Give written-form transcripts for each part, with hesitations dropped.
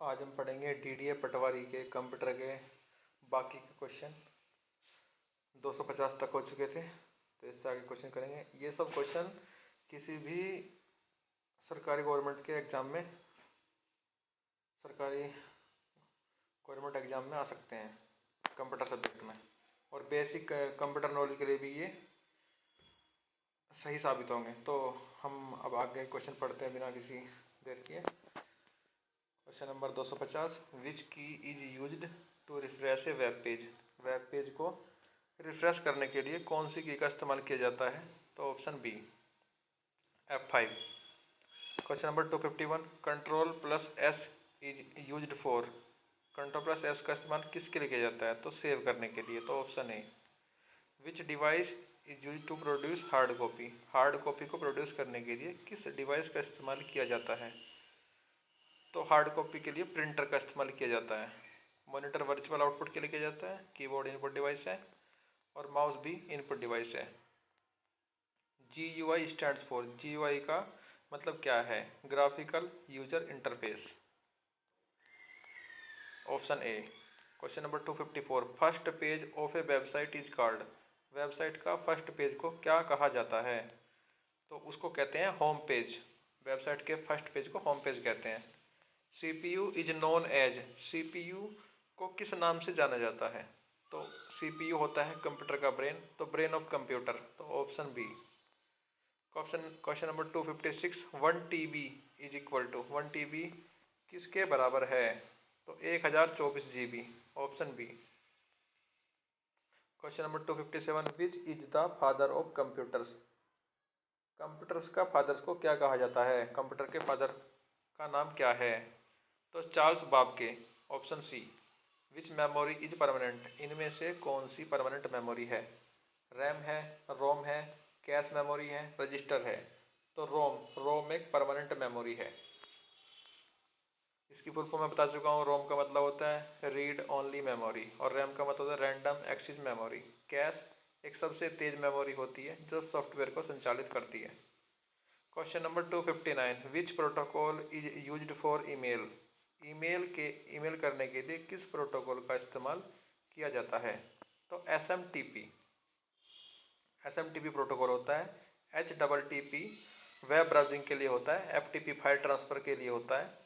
आज हम पढ़ेंगे डीडीए पटवारी के कंप्यूटर के बाकी के क्वेश्चन। 250 तक हो चुके थे, तो इससे आगे क्वेश्चन करेंगे। ये सब क्वेश्चन किसी भी सरकारी गवर्नमेंट के एग्ज़ाम में आ सकते हैं कंप्यूटर सब्जेक्ट में, और बेसिक कंप्यूटर नॉलेज के लिए भी ये सही साबित होंगे। तो हम अब आगे क्वेश्चन पढ़ते हैं बिना किसी देर किए। Question number 250, which key is used to refresh a web page. Web page को रिफ्रेश करने के लिए कौन सी की का इस्तेमाल किया जाता है? तो option B F5। Question number 251, control plus S is used for. Control plus S का इस्तेमाल किसके लिए किया जाता है? तो सेव करने के लिए। तो option A. Which device is use to produce hard copy. Hard copy को प्रोड्यूस करने के लिए किस डिवाइस का इस्तेमाल किया जाता है? तो हार्ड कॉपी के लिए प्रिंटर का इस्तेमाल किया जाता है। मॉनिटर वर्चुअल आउटपुट के लिए किया जाता है, कीबोर्ड इनपुट डिवाइस है, और माउस भी इनपुट डिवाइस है। GUI stands for. GUI का मतलब क्या है? Graphical user interface. Option A. Question number 254, first page of a website is called. Website का फर्स्ट पेज को क्या कहा जाता है? तो उसको कहते हैं होम पेज। वेबसाइट के फर्स्ट पेज को होम पेज कहते हैं। CPU is known as. CPU को किस नाम से जाना जाता है? तो CPU होता है कंप्यूटर का ब्रेन, तो ब्रेन ऑफ कंप्यूटर। तो option B. Question number 256, 1 TB is equal to. 1 TB किसके बराबर है? तो 1024 GB। Option B. Question number 257, which is the father of computers. Computers का फादर्स को क्या कहा जाता है? कंप्यूटर के फादर का नाम क्या है? तो Charles Babbage. Option C. Which memory is permanent. इनमें से कौन सी परमानेंट मेमोरी है? रैम है, रोम है, कैश मेमोरी है, रजिस्टर है। तो रोम एक परमानेंट मेमोरी है। इसकी फुल फॉर्म मैं बता चुका हूँ। रोम का मतलब होता है रीड ओनली मेमोरी, और रैम का मतलब होता है रैंडम एक्सेस मेमोरी। कैश एक सबसे तेज मेमोरी होती है जो सॉफ्टवेयर को संचालित करती है। Question number 259, which protocol is used for email. Email करने के लिए किस प्रोटोकॉल का इस्तेमाल किया जाता है? तो SMTP प्रोटोकॉल होता है। HTTP वेब ब्राउजिंग के लिए होता है। FTP फाइल ट्रांसफ़र के लिए होता है।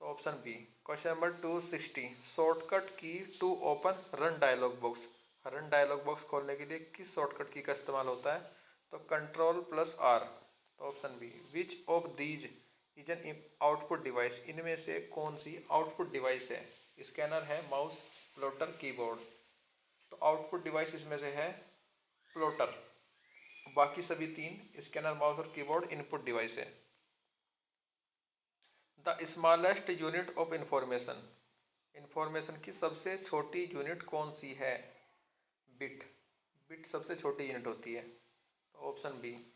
तो option B. Question number 260, shortcut key to open run dialog box. Run dialog box खोलने के लिए किस शॉर्टकट की का इस्तेमाल होता है? तो Ctrl+R। तो option B. Which of these is an output device. इनमें से कौन सी आउटपुट डिवाइस है? स्कैनर है, माउस, प्लॉटर, कीबोर्ड। तो आउटपुट डिवाइस इसमें से है प्लॉटर। बाकी सभी तीन स्कैनर, माउस और कीबोर्ड इनपुट डिवाइस है। The smallest unit of information. Information की सबसे छोटी यूनिट कौन सी है? बिट। बिट सबसे छोटी यूनिट होती है। तो option B.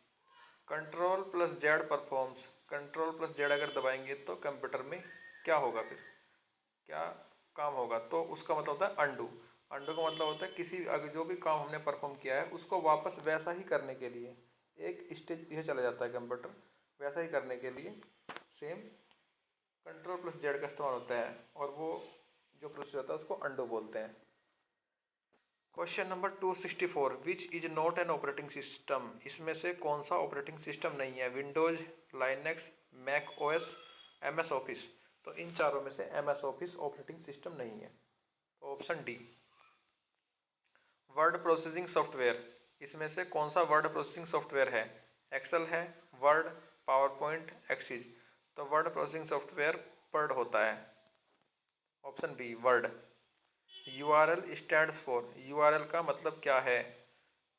Ctrl+Z performs. Ctrl+Z अगर दबाएंगे तो कंप्यूटर में क्या होगा? फिर क्या काम होगा? तो उसका मतलब होता है अंडू। अंडू का मतलब होता है किसी अगर जो भी काम हमने परफॉर्म किया है उसको वापस वैसा ही करने के लिए एक स्टेज पीछे चला जाता है कंप्यूटर, वैसा ही करने के लिए सेम Ctrl+Z का इस्तेमाल होता है, और वो जो प्रोसेस होता है उसको अंडू बोलते हैं। Question number 264, which is not an operating system. इसमें से कौन सा ऑपरेटिंग सिस्टम नहीं है? Windows, Linux, Mac OS, MS office. तो इन चारों में से MS ऑफिस ऑपरेटिंग सिस्टम नहीं है। तो option D. Word processing software. इसमें से कौन सा वर्ड प्रोसेसिंग सॉफ्टवेयर है? एक्सेल है, वर्ड, पावर पॉइंट, एक्सीज। तो वर्ड प्रोसेसिंग सॉफ्टवेयर वर्ड होता है। Option B Word. URL stands for. URL का मतलब क्या है?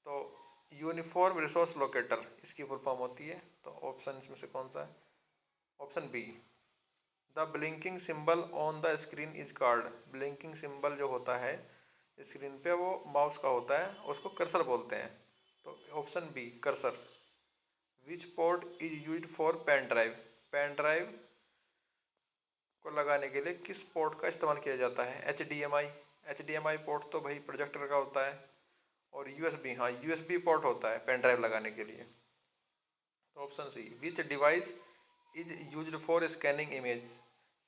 तो यूनिफॉर्म रिसोर्स लोकेटर इसकी फुल फॉर्म होती है। तो ऑप्शन इसमें से कौन सा है? Option B. The blinking symbol on the screen is called. Blinking symbol जो होता है स्क्रीन पे वो माउस का होता है, उसको कर्सर बोलते हैं। तो option B cursor. Which port is used for pen drive. Pen drive को लगाने के लिए किस पोर्ट का इस्तेमाल किया जाता है? HDMI पोर्ट तो भाई प्रोजेक्टर का होता है, और USB, हाँ USB पोर्ट होता है पेन ड्राइव लगाने के लिए। तो option C. Which device is used for scanning image.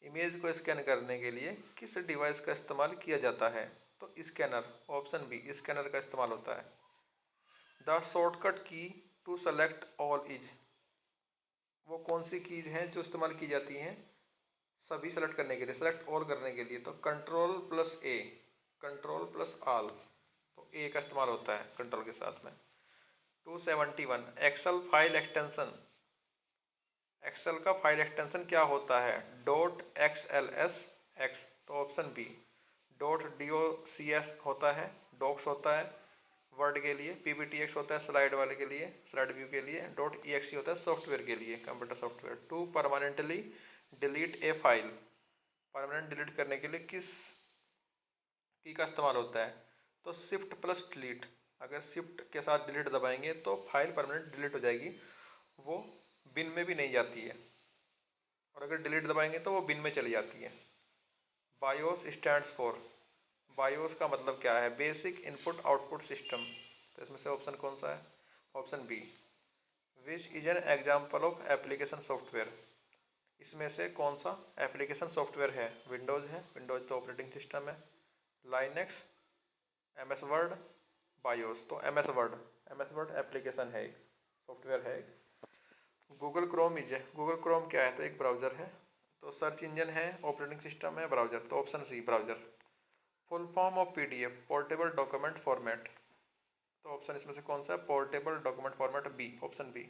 Image को स्कैन करने के लिए किस डिवाइस का इस्तेमाल किया जाता है? तो स्कैनर, ऑप्शन बी स्कैनर का इस्तेमाल होता है। The shortcut key to select all is, वो कौन सी कीज हैं जो इस्तेमाल की जाती हैं सभी सेलेक्ट करने के लिए, सेलेक्ट ऑल करने के लिए? तो कंट्रोल प्लस ए, कंट्रोल प्लस ऑल, तो ए का इस्तेमाल होता है कंट्रोल के साथ में। 271 एक्सेल फाइल एक्सटेंशन, एक्सेल का फाइल एक्सटेंशन क्या होता है? Dot X L S X, तो option B dot D O C S होता है, डॉक्स होता है वर्ड के लिए, पी पी टी एक्स होता है स्लाइड वाले के लिए, स्लाइड व्यू के लिए, डॉट ई एक्स होता है सॉफ्टवेयर के लिए, computer software. To permanently delete a file, permanent delete करने के लिए किस की का इस्तेमाल होता है? तो शिफ्ट प्लस डिलीट, अगर शिफ्ट के साथ डिलीट दबाएंगे तो फाइल परमानेंट डिलीट हो जाएगी, वो बिन में भी नहीं जाती है, और अगर डिलीट दबाएंगे तो वो बिन में चली जाती है। बायोस स्टैंड्स फॉर, बायोस का मतलब क्या है? बेसिक इनपुट आउटपुट सिस्टम, तो इसमें से ऑप्शन कौन सा है? Option B. Which is an example of application software, इसमें से कौन सा एप्लीकेशन सॉफ्टवेयर है? विंडोज़ है, विंडोज़ तो ऑपरेटिंग सिस्टम है, Linux, M S Word, BIOS, तो M S Word, M S Word application है, एक सॉफ्टवेयर है एक। Google Chrome is, Google Chrome क्या है? तो एक ब्राउज़र है, तो सर्च इंजन है, ऑपरेटिंग सिस्टम है, ब्राउज़र, तो option C browser. Full form of PDF, portable document format, तो ऑप्शन इसमें से कौन सा है? Portable document format, B, option B.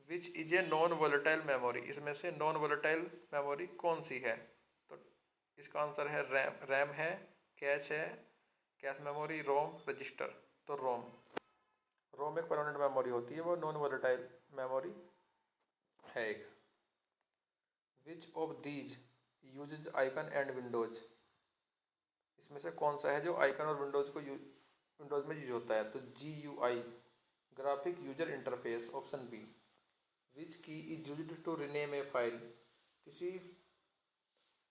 Which is a non volatile memory, इसमें से नॉन वोलेटाइल मेमोरी कौन सी है? तो इसका आंसर है रैम, रैम है, कैश है, कैश मेमोरी, रोम, रजिस्टर, तो रोम। रोम एक परमानेंट मेमोरी होती है, वो नॉन वोलेटाइल मेमोरी है एक। Which of these uses icon and windows, इसमें से कौन सा है जो आइकन और विंडोज को विंडोज में यूज होता है? तो G U I, graphic user interface, option B. Which key is used to rename a file, किसी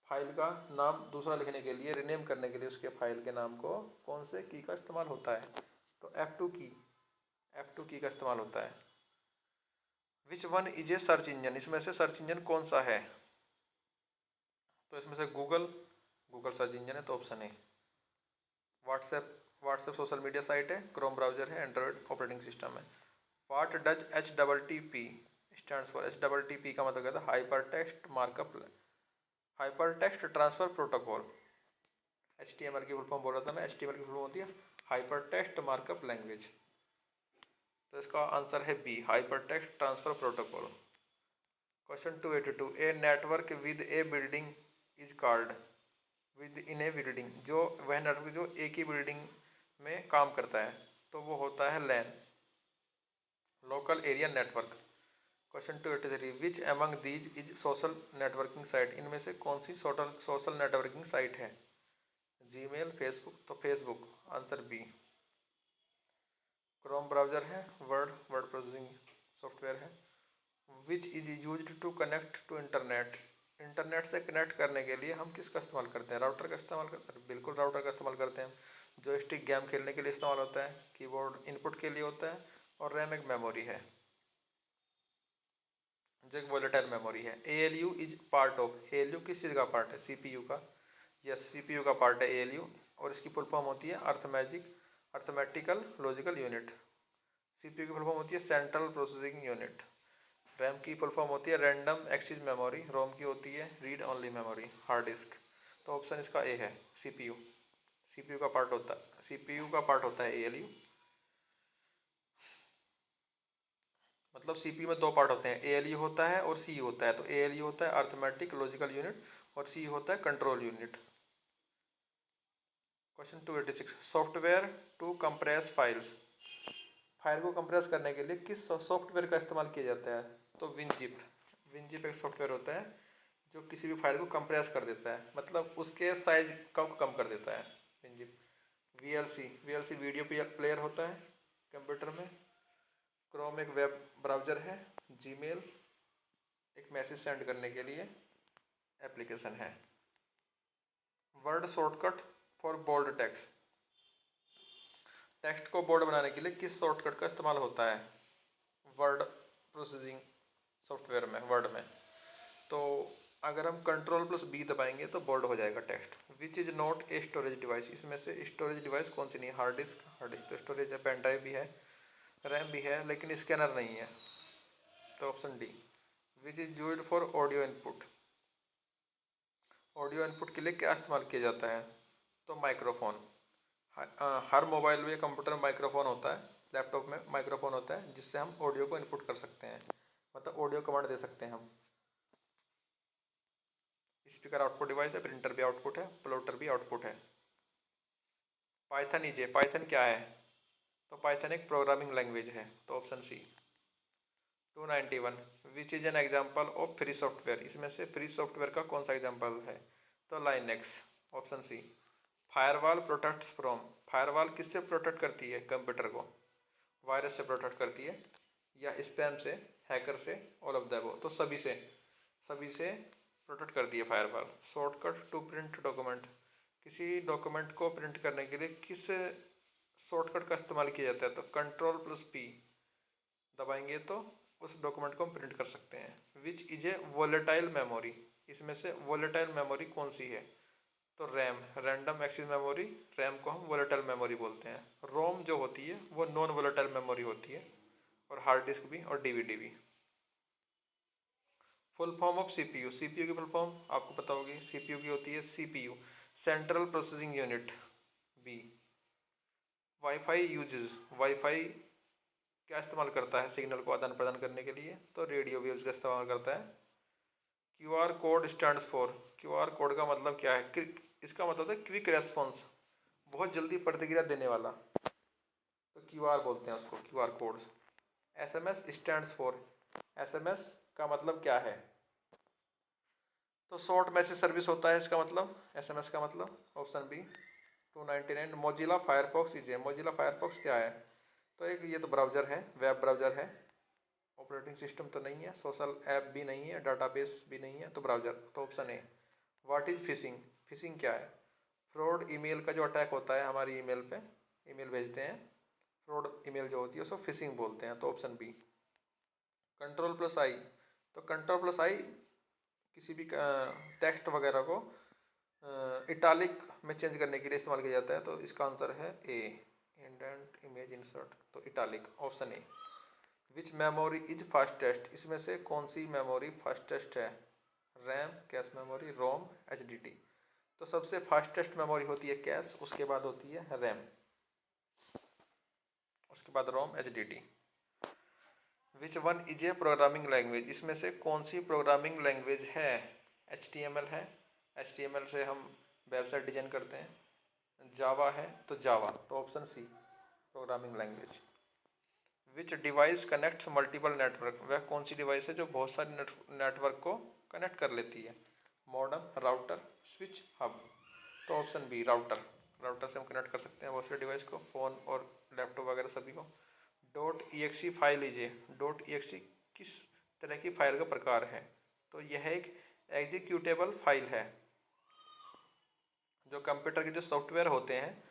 फाइल का नाम दूसरा लिखने के लिए, रीनेम करने के लिए उसके फाइल के नाम को कौन से की का इस्तेमाल होता है? तो F2 की, F2 की का इस्तेमाल होता है। विच one is A search engine, इसमें से सर्च इंजन कौन सा है? तो इसमें से गूगल, गूगल सर्च इंजन है, तो option A. WhatsApp, WhatsApp social media site है, क्रोम ब्राउजर है, एंड्रॉयड ऑपरेटिंग सिस्टम है। What does H double T P stands for, H double T P का मतलब क्या था? Hyper text markup, hyper text transfer protocol, H T M L की full फॉर्म बोल रहा था मैं, एच टी एम एल की फुल फॉर्म होती है हाइपर टेक्स्ट मार्कअप लैंग्वेज, तो इसका आंसर है B, hyper text transfer protocol. Question 282, a network with a building is called, with in a building, जो वह नेटवर्क जो एक ही बिल्डिंग में काम करता है तो वो होता है LAN, local area network. Question 283, which among these is social networking site, इनमें से कौन सी सोशल नेटवर्किंग साइट है? जीमेल, फेसबुक, तो Facebook, answer B. Chrome browser है, वर्ड, वर्ड प्रोसेसिंग सॉफ्टवेयर है। Which is used to connect to internet, internet से connect करने के लिए हम किसका इस्तेमाल करते हैं? राउटर का इस्तेमाल करते हैं, बिल्कुल राउटर का इस्तेमाल करते हैं। जॉयस्टिक गेम खेलने के लिए इस्तेमाल होता है, कीबोर्ड इनपुट के लिए होता है, और रैम एक मेमोरी है जो एक वोलेटाइल मेमोरी है। A L U is part of, A L U किस चीज़ का पार्ट है? सी पी यू का, यस सी पी यू का पार्ट है ए एल यू, और इसकी फुल फॉर्म होती है arithmetical logical unit. C P U की फुल फॉर्म होती है सेंट्रल प्रोसेसिंग यूनिट। रैम की फुल फॉर्म होती है रैंडम एक्सेस मेमोरी, रोम की होती है read only memory, hard disk, तो ऑप्शन इसका ए है, सीपीयू, सीपीयू का पार्ट होता है, सीपीयू का पार्ट होता है एएलयू। मतलब सीपीयू में दो पार्ट होते हैं, एएलयू होता है और सी होता है, तो एएलयू होता है अर्थमेटिक लॉजिकल यूनिट और सी होता है control unit. Question 286, software to compress files, file को कंप्रेस करने के लिए किस सॉफ्टवेयर का इस्तेमाल किया जाता है? तो विनजिप, विनजिप एक सॉफ्टवेयर होता है जो किसी भी फाइल को कंप्रेस कर देता है, मतलब उसके साइज को कम कर देता है, WinZip. VLC, VLC video player होता है कंप्यूटर में। क्रोम एक वेब ब्राउज़र है। जीमेल एक मैसेज सेंड करने के लिए एप्लीकेशन है। Word shortcut for bold text, text को बोल्ड बनाने के लिए किस शॉर्टकट का इस्तेमाल होता है? वर्ड प्रोसेसिंग सॉफ्टवेयर में, वर्ड में, तो अगर हम कंट्रोल प्लस बी दबाएंगे तो बोल्ड हो जाएगा text. Which is not a storage device, इसमें से स्टोरेज डिवाइस कौन सी नहीं है? हार्ड डिस्क तो स्टोरेज है, पेन ड्राइव भी है, रैम भी है, लेकिन स्कैनर नहीं है, तो option D. Which is used for audio input, audio input के लिए क्या इस्तेमाल किया जाता है? तो माइक्रोफोन। हर मोबाइल में, कंप्यूटर में माइक्रोफोन होता है, लैपटॉप में माइक्रोफोन होता है, जिससे हम ऑडियो को इनपुट कर सकते हैं, मतलब ऑडियो कमांड दे सकते हैं हम। स्पीकर आउटपुट डिवाइस है, प्रिंटर भी आउटपुट है, प्लॉटर भी आउटपुट है। पाइथन ईजे, पाइथन क्या है? तो पाइथन एक प्रोग्रामिंग लैंग्वेज है, तो option C. 291 which is an example of free software, इसमें से फ्री सॉफ्टवेयर का कौन सा एग्जाम्पल है? तो Linux, option C. Firewall protects from, firewall किससे प्रोटेक्ट करती है कंप्यूटर को? वायरस से प्रोटेक्ट करती है, या स्पैम से, हैकर से, ऑल ऑफ द अबव, तो सभी से प्रोटेक्ट करती है firewall. Shortcut to print document, किसी डॉक्यूमेंट को प्रिंट करने के लिए किस शॉर्टकट का इस्तेमाल किया जाता है? तो कंट्रोल प्लस पी दबाएंगे तो उस डॉक्यूमेंट को हम प्रिंट कर सकते हैं। Which is a volatile memory, इसमें से वोलेटाइल मेमोरी कौन सी है? तो RAM, random access memory, RAM को हम वोलेटाइल मेमोरी बोलते हैं। रोम जो होती है वो नॉन वोलेटाइल मेमोरी होती है, और हार्ड डिस्क भी और डीवीडी भी। Full form of CPU, CPU की फुल फॉर्म आपको पता होगी, सीपीयू की होती है CPU, central processing unit. B. WiFi uses, WiFi क्या इस्तेमाल करता है सिग्नल को आदान प्रदान करने के लिए? तो रेडियो वेव्स का इस्तेमाल करता है। QR code stands for, QR code का मतलब क्या है? इसका मतलब है क्विक रेस्पॉन्स, बहुत जल्दी प्रतिक्रिया देने वाला, तो क्यूआर बोलते हैं उसको, QR code. SMS stands for, SMS का मतलब क्या है? तो शॉर्ट मैसेज सर्विस होता है इसका मतलब, एसएमएस का मतलब, option B. 299 Mozilla Firefox is, Mozilla Firefox क्या है? तो एक ये तो ब्राउज़र है, वेब ब्राउज़र है, ऑपरेटिंग सिस्टम तो नहीं है, सोशल ऐप भी नहीं है, डाटाबेस भी नहीं है, तो ब्राउज़र, तो option A. What is fishing, fishing क्या है? फ्रॉड ईमेल का जो अटैक होता है हमारी ईमेल पे, ईमेल भेजते हैं, फ्रॉड ईमेल जो होती है उसको फिशिंग बोलते हैं, तो ऑप्शन बी। कंट्रोल प्लस आई, तो कंट्रोल प्लस आई किसी भी टेक्स्ट वगैरह को इटालिक में चेंज करने के लिए इस्तेमाल किया जाता है, तो इसका आंसर है ए, इंडेंट इमेज इंसर्ट, तो italic, option A. Which memory is fastest, इसमें से कौन सी मेमोरी फास्टेस्ट है? रैम, कैश मेमोरी, रोम, एचडीडी। तो सबसे फास्टेस्ट मेमोरी होती है कैश, उसके बाद होती है रैम, उसके बाद ROM, HDD. Which one is a programming language, इसमें से कौन सी प्रोग्रामिंग लैंग्वेज है? एचटीएमएल है, एचटीएमएल से हम वेबसाइट डिजाइन करते हैं। जावा है, तो जावा, तो option C programming language. Which device connects multiple network, वह कौन सी डिवाइस है जो बहुत सारे नेटवर्क को कनेक्ट कर लेती है? मॉडेम, राउटर, स्विच, हब, तो ऑप्शन बी राउटर, राउटर से हम कनेक्ट कर सकते हैं बहुत सारे डिवाइस को, फ़ोन और लैपटॉप वगैरह सभी को। डॉट ई फाइल लीजिए, डॉट ई किस तरह की फाइल का प्रकार है? तो यह एक एग्जीक्यूटेबल फाइल है। जो कंप्यूटर के जो सॉफ्टवेयर होते हैं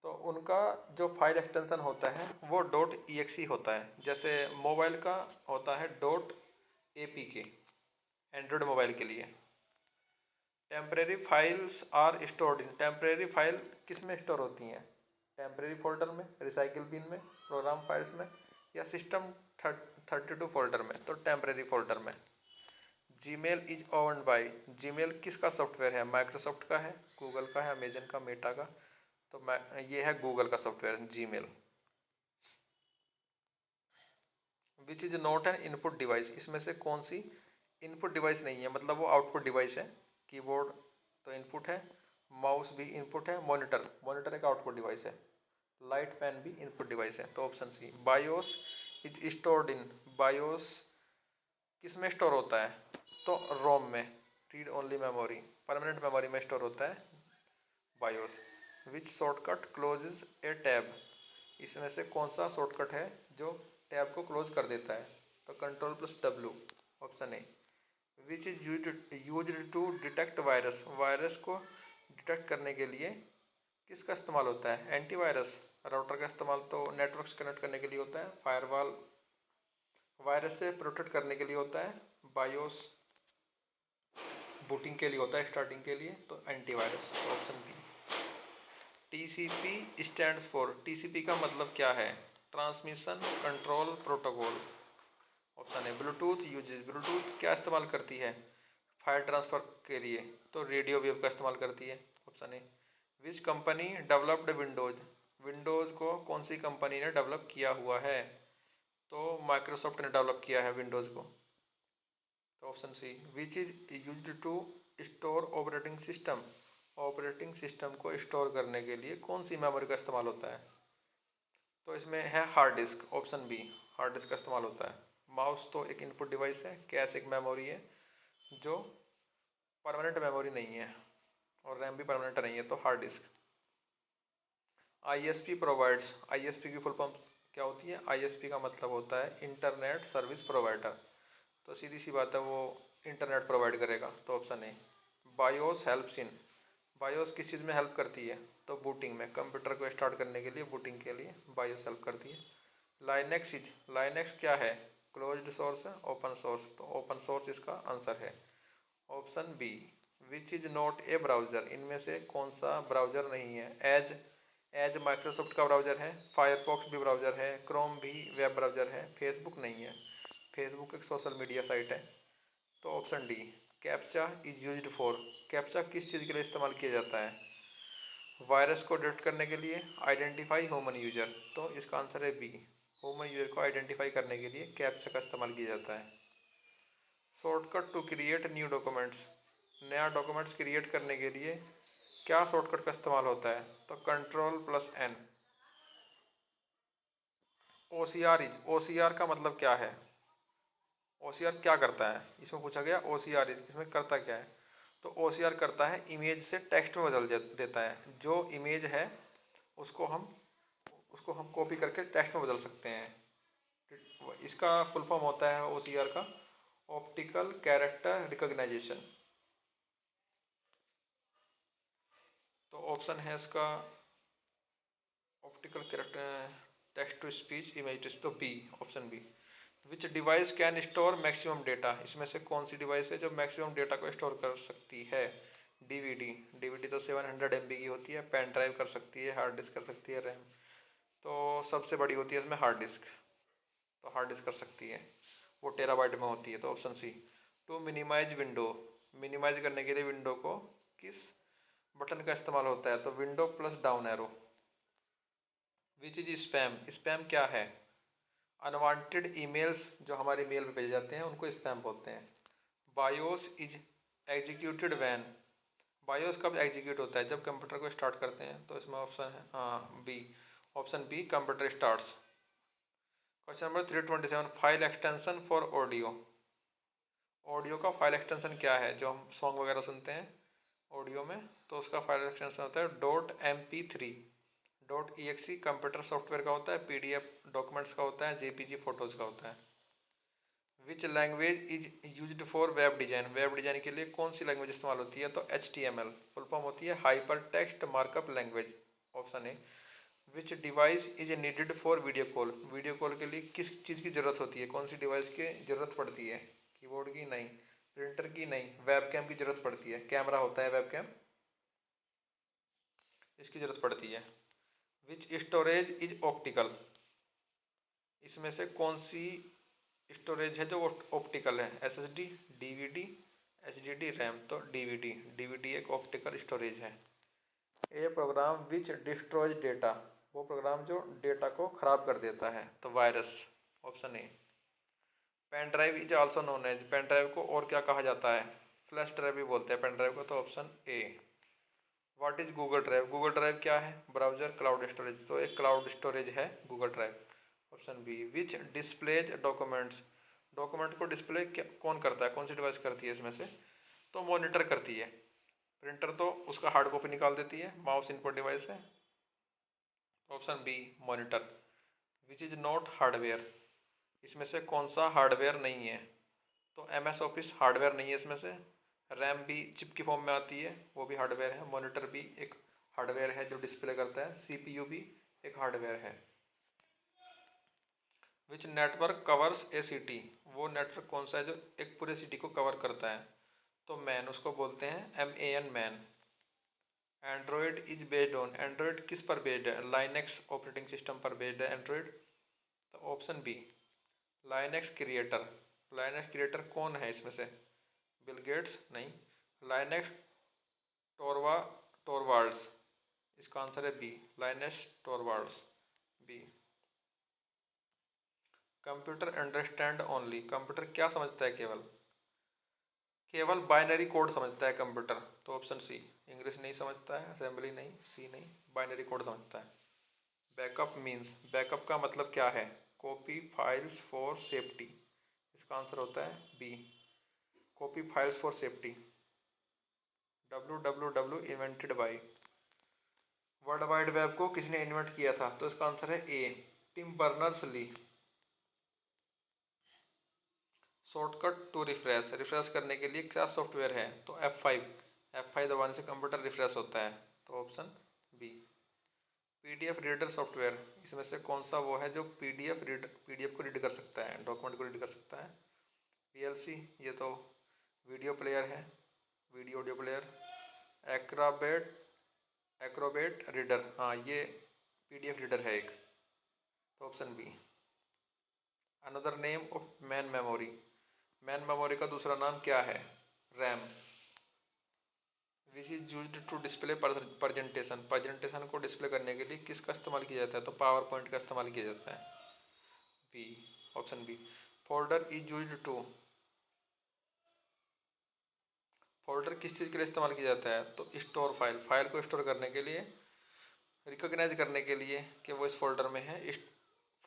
तो उनका जो फाइल एक्सटेंशन होता है वो डॉट ई होता है। जैसे मोबाइल का होता है डॉट APK, एंड्रॉयड मोबाइल के लिए। Temporary files are stored in, temporary file किस में स्टोर होती हैं? टेम्परेरी फोल्डर में, रिसाइकिल बिन में, प्रोग्राम फाइल्स में, या सिस्टम 32 फोल्डर में, तो टेम्परेरी फोल्डर में। Gmail is owned by, Gmail किसका सॉफ्टवेयर है? माइक्रोसॉफ्ट का है, गूगल का है, अमेजन का, मेटा का, तो ये है गूगल का software Gmail. Which is not N input device, इसमें से कौन सी इनपुट डिवाइस नहीं है, मतलब वो आउटपुट डिवाइस है? कीबोर्ड तो इनपुट है, माउस भी इनपुट है, मॉनिटर, मॉनिटर एक आउटपुट डिवाइस है, लाइट पेन भी इनपुट डिवाइस है, तो option C. BIOS is stored in, BIOS किस में स्टोर होता है? तो रोम में, read only memory, permanent memory में स्टोर होता है BIOS. Which shortcut closes a tab, इसमें से कौन सा शॉर्टकट है जो टैब को क्लोज कर देता है? तो control plus W, option A. Which is used to detect virus, virus को डिटेक्ट करने के लिए किसका इस्तेमाल होता है? एंटीवायरस, राउटर का इस्तेमाल तो नेटवर्क से कनेक्ट करने के लिए होता है, फायरवॉल वायरस से प्रोटेक्ट करने के लिए होता है, बायोस बूटिंग के लिए होता है, स्टार्टिंग के लिए, तो antivirus, option B. TCP stands for, TCP का मतलब क्या है? ट्रांसमिशन कंट्रोल प्रोटोकॉल, ऑप्शन है। ब्लूटूथ यूजेज, ब्लूटूथ क्या इस्तेमाल करती है फाइल ट्रांसफ़र के लिए? तो रेडियो वेव का इस्तेमाल करती है, option A. Which company developed Windows, Windows को कौन सी कंपनी ने डेवलप किया हुआ है? तो माइक्रोसॉफ्ट ने डेवलप किया है विंडोज़ को, तो option C. Which is used to store operating system, operating system को स्टोर करने के लिए कौन सी मेमोरी का इस्तेमाल होता है? तो इसमें है hard disk, option B, hard disk का इस्तेमाल होता है। माउस तो एक इनपुट डिवाइस है, कैश एक मेमोरी है जो परमानेंट मेमोरी नहीं है, और रैम भी परमानेंट नहीं है, तो hard disc. ISP provides, ISP की फुल फॉर्म क्या होती है? आईएसपी का मतलब होता है इंटरनेट सर्विस प्रोवाइडर, तो सीधी सी बात है वो इंटरनेट प्रोवाइड करेगा, तो option A. BIOS helps in, BIOS किस चीज़ में हेल्प करती है? तो बूटिंग में, कंप्यूटर को स्टार्ट करने के लिए बूटिंग के लिए बायोस हेल्प करती है। लाइनेक्स इज, लाइनेक्स क्या है? क्लोज्ड सोर्स है, ओपन सोर्स, तो ओपन सोर्स इसका आंसर है, option B. Which is not a browser, इनमें से कौन सा ब्राउज़र नहीं है? एज, एज माइक्रोसॉफ्ट का ब्राउज़र है, फायरफॉक्स भी ब्राउज़र है, क्रोम भी वेब ब्राउज़र है, फेसबुक नहीं है, फेसबुक एक सोशल मीडिया साइट है, तो option D. CAPTCHA is used for, CAPTCHA किस चीज़ के लिए इस्तेमाल किया जाता है? वायरस को डिटेक्ट करने के लिए, आइडेंटिफाई ह्यूमन यूजर, तो इसका आंसर है बी। ह्यूमन यूजर को आइडेंटिफाई करने के लिए कैप्चा का इस्तेमाल किया जाता है। Shortcut to create new documents, नया डॉक्यूमेंट्स क्रिएट करने के लिए क्या शॉर्टकट का इस्तेमाल होता है? तो Ctrl+N। OCR इज, OCR का मतलब क्या है? OCR क्या करता है? इसमें पूछा गया OCR इज, इसमें करता क्या है? तो OCR करता है इमेज से टेक्स्ट में बदल देता है, जो इमेज है उसको हम कॉपी करके टेक्स्ट में बदल सकते हैं। इसका फुल फॉर्म होता है OCR का ऑप्टिकल कैरेक्टर रिकॉग्नाइजेशन, तो ऑप्शन है इसका optical character text to speech image to, तो B, option B. Which device can store maximum data, इसमें से कौन सी डिवाइस है जो मैक्सिमम डेटा को स्टोर कर सकती है? डीवीडी, डीवीडी तो 700 MB की होती है, पेन ड्राइव कर सकती है, हार्ड डिस्क कर सकती है, रैम तो सबसे बड़ी होती है इसमें हार्ड डिस्क, तो हार्ड डिस्क कर सकती है, वो टेराबाइट में होती है, तो option C. To minimize window, minimize करने के लिए विंडो को किस बटन का इस्तेमाल होता है? तो window plus down arrow. Which is spam, spam क्या है? अनवांटेड ईमेल्स जो हमारे मेल पे भेजे जाते हैं उनको स्पैम बोलते हैं। BIOS is executed when, BIOS कब एग्जीक्यूट होता है? जब कंप्यूटर को स्टार्ट करते हैं, तो इसमें ऑप्शन है हाँ B, option B, computer starts. Question number 327, file extension for audio, audio का फाइल एक्सटेंशन क्या है? जो हम सॉन्ग वगैरह सुनते हैं ऑडियो में, तो उसका फाइल एक्सटेंशन होता है .mp3, .exe कंप्यूटर सॉफ्टवेयर का होता है, PDF डॉक्यूमेंट्स का होता है, JPG फोटोज़ का होता है। Which language is used for web design, web design के लिए कौन सी लैंग्वेज इस्तेमाल होती है? तो HTML, फुल फॉर्म होती है hyper text markup language, option A. Which device is needed for video call, video call के लिए किस चीज़ की ज़रूरत होती है? कौन सी डिवाइस की ज़रूरत पड़ती है? कीबोर्ड की नहीं, प्रिंटर की नहीं, वेबकैम की ज़रूरत पड़ती है, कैमरा होता है वेबकैम, इसकी ज़रूरत पड़ती है। विच स्टोरेज इज ऑप्टिकल, इसमें से कौन सी स्टोरेज है जो ऑप्टिकल है? SSD, DVD, HDD, रैम, तो DVD, DVD एक ऑप्टिकल स्टोरेज है। A program which destroys data, वो प्रोग्राम जो डेटा को ख़राब कर देता है, तो virus, option A. Pen drive is also known as, pen drive को और क्या कहा जाता है? फ्लैश ड्राइव भी बोलते हैं पेन ड्राइव को, तो option A. What is Google drive, Google drive क्या है? ब्राउजर क्लाउड स्टोरेज, तो एक क्लाउड स्टोरेज है गूगल ड्राइव, ऑप्शन बी। विच डिस्प्लेज डॉक्यूमेंट्स, डॉक्यूमेंट को डिस्प्ले कौन करता है? कौन सी डिवाइस करती है इसमें से? तो मॉनिटर करती है, प्रिंटर तो उसका हार्ड कॉपी निकाल देती है, माउस इनपुट डिवाइस है, option B, monitor. Which is not hardware, इसमें से कौन सा हार्डवेयर नहीं है? तो MS ऑफिस हार्डवेयर नहीं है इसमें से, रैम भी चिप की फॉर्म में आती है, वो भी हार्डवेयर है, मॉनिटर भी एक हार्डवेयर है जो डिस्प्ले करता है, CPU भी एक हार्डवेयर है। विच नेटवर्क कवर्स ए सिटी, वो नेटवर्क कौन सा है जो एक पूरे सिटी को कवर करता है? तो मैन उसको बोलते हैं MAN man. Android is based on, Android किस पर बेस्ड है? लाइनक्स ऑपरेटिंग सिस्टम पर बेस्ड है एंड्रॉयड। तो option B Linux creator. Linux creator कौन है इसमें से? Bill Gates? नहीं। Linux Torva Torvalds. इसका आंसर है B, Linus Torvalds, B. Computer understand only, computer क्या समझता है? केवल केवल बाइनरी कोड समझता है कंप्यूटर। तो ऑप्शन सी, इंग्लिश नहीं समझता है, असेंबली नहीं, सी नहीं, बाइनरी कोड समझता है। बैकअप मीन्स, बैकअप का मतलब क्या है? Copy files for safety. इसका आंसर होता है B, copy files for safety. www invented by, world wide web को किसने इन्वेंट किया था? तो इसका आंसर है A, Tim Berners Lee. Shortcut to refresh, refresh करने के लिए क्या सॉफ्टवेयर है? तो F5, F5 दबाने से कंप्यूटर रिफ्रेश होता है। तो option B. PDF reader software, इसमें से कौन सा वो है जो PDF को रीड कर सकता है, डॉक्यूमेंट को रीड कर सकता है? VLC, ये तो वीडियो प्लेयर है, video audio player. Acrobat, Acrobat reader, हाँ ये PDF रीडर है एक। तो option B. Another name of main memory, main memory का दूसरा नाम क्या है? RAM. Which is used to display presentation, presentation को डिस्प्ले करने के लिए किसका इस्तेमाल किया जाता है? तो पावर पॉइंट का इस्तेमाल किया जाता है, B, option B. Folder is used to, folder किस चीज़ के लिए इस्तेमाल किया जाता है? तो स्टोर फाइल, फाइल को स्टोर करने के लिए, रिकॉग्नाइज करने के लिए कि वो इस फोल्डर में है, इस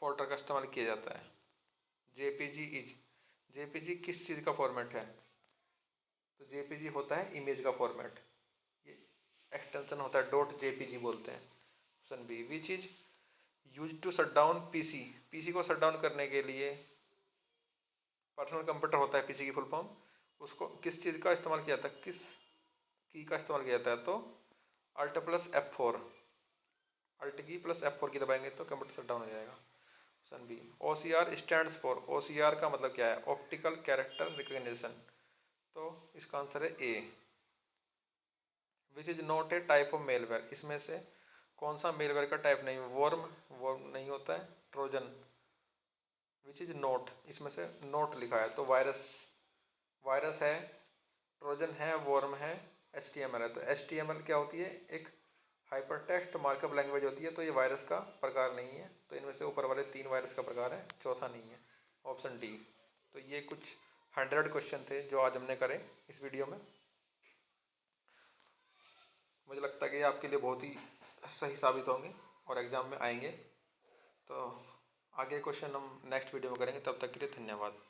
फोल्डर का इस्तेमाल किया जाता है। JPG इज, JPG किस चीज़ का फॉर्मेट है? तो JPG होता है इमेज का फॉर्मेट, ये एक्सटेंशन होता है, .jpg बोलते हैं। Option B. Which is use to shut down PC, PC को शट डाउन करने के लिए, पर्सनल कंप्यूटर होता है PC की फुल फॉर्म, उसको किस चीज़ का इस्तेमाल किया जाता है, किस की का इस्तेमाल किया जाता है? तो Alt + F4, Alt की प्लस F4 की दबाएंगे तो कंप्यूटर शट डाउन हो जाएगा। Option B. OCR stands for, OCR का मतलब क्या है? Optical character recognition. तो इसका आंसर है A. Which is not a type of malware, इसमें से कौन सा मेलवेयर का टाइप नहीं? वॉर्म, वॉर्म नहीं होता है। ट्रोजन, विच इज नोट, इसमें से नोट लिखा है। तो वायरस, वायरस है, ट्रोजन है, वॉर्म है, HTML है। तो HTML क्या होती है? एक हाइपरटेक्स्ट मार्कअप लैंग्वेज होती है। तो ये वायरस का प्रकार नहीं है। तो इनमें से ऊपर वाले 3 वायरस का प्रकार है, चौथा नहीं है। Option D. तो ये कुछ 100 क्वेश्चन थे जो आज हमने करे इस वीडियो में। मुझे लगता है कि ये आपके लिए बहुत ही सही साबित होंगे और एग्ज़ाम में आएंगे। तो आगे क्वेश्चन हम नेक्स्ट वीडियो में करेंगे। तब तक के लिए धन्यवाद।